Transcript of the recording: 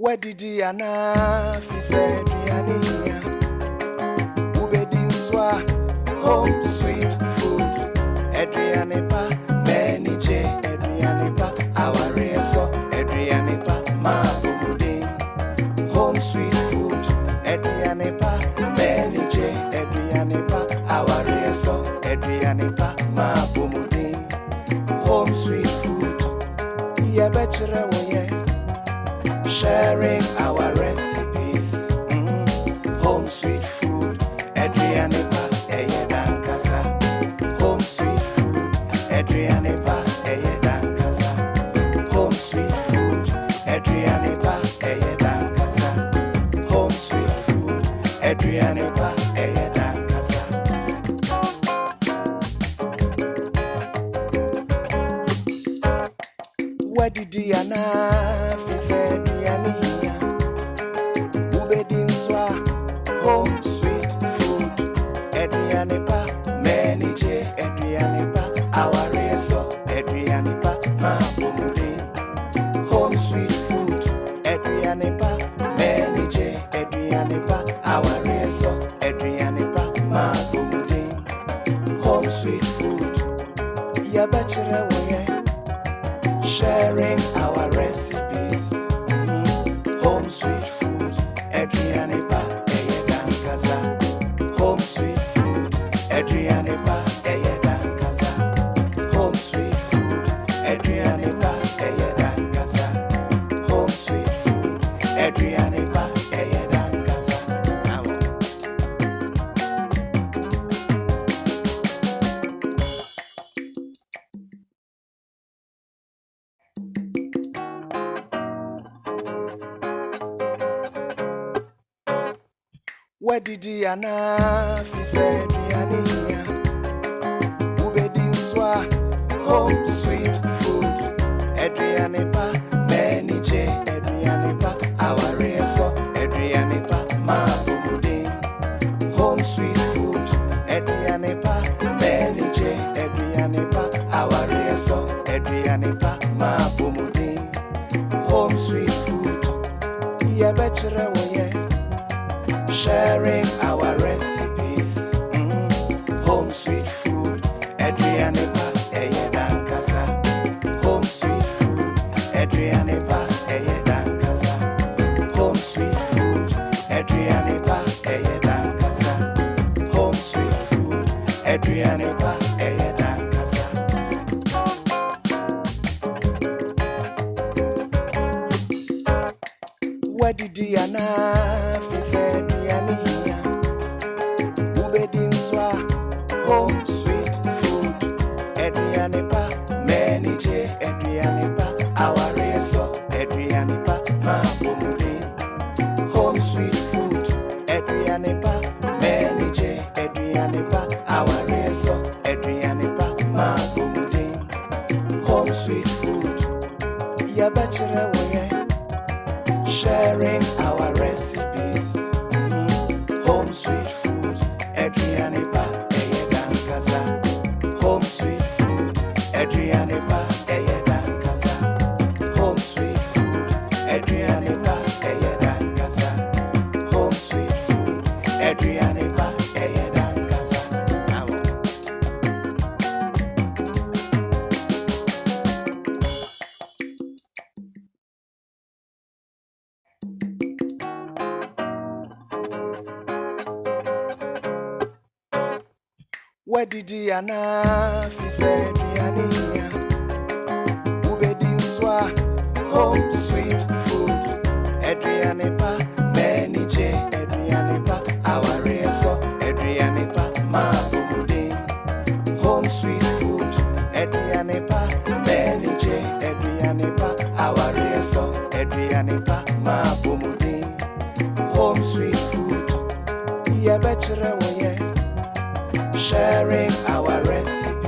Where did Diana fi said Riania? Ubedi Swa home sweet food. Adrianepa, Manny J, Adrianepa, our reso, Adrianepa, Mabumudi. Home sweet food. Adrianepa, Manny J, Adrianepa, our reso, Adrianepa, Mabumudi. Home sweet food. Yeah, better way. Sharing our recipes. Home sweet food. Adrianepa, Eyedan Casa. Home sweet food. Adrianepa, Eyedan Casa. Home sweet food. Adrianepa, Eyedan Casa. Home sweet food. Adrianepa, Eyedan Casa. Where did Diana fi said Diania? Ubedi Swa home sweet food. Adrianepa, Manny J, Adrianepa, our reso, Adrianepa, Mabumudi. Home sweet food. Adrianepa, Manny J, Adrianepa, our reso, Adrianepa, Mabumudi. Home sweet food. Ya bachelor way. Sharing our recipes. Home sweet food. Adrianepa, Eyedan Casa. Home sweet food. Adrianepa, Eyedan Casa. Home sweet food. Adrianepa, Eyedan Casa. Home sweet food. Adrianepa, Eyedan Casa. Where did Diana fi said Riania? Ubedi Swa home sweet food. Adrianepa, Manny J, Adrianepa, our reso, Adrianepa, Mabumudi. Home sweet food. Adrianepa, Manny J, Adrianepa, our reso, Adrianepa, Mabumudi. Home sweet food. Yeah, better way. Sharing our recipes. Home sweet food. Adrianepa, Eyedan Casa. Home sweet food. Adrianepa, Eyedan Casa. Home sweet food. Adrianepa, Eyedan Casa. Home sweet food. Adrianepa, Eyedan Casa. Where did Diana fi said Diania? Ubedi Swa home sweet food. Adrianepa, Manny J, Adrianepa, our reso, Adrianepa, Mabumudi. Home sweet food. Adrianepa, Manny J, Adrianepa, our reso, Adrianepa, Mabumudi. Home sweet food. Ya bachelor way. Sharing our recipes. Home sweet food. Adrianepa, Eyedan Casa. Home sweet food. Adrianepa, Eyedan Casa. Home sweet food. Adrianepa, Eyedan Casa. Home sweet food. Adrianepa, Eyedan Casa. Where did Diana fi said Riania? Ubedi Swa home sweet food. Adrianepa, Manny J, Adrianepa, our reso, Adrianepa, Mabumudi. Home sweet food. Adrianepa, Manny J, Adrianepa, our reso, Adrianepa, Mabumudi. Home sweet food. Yeah, better way. Sharing our recipes.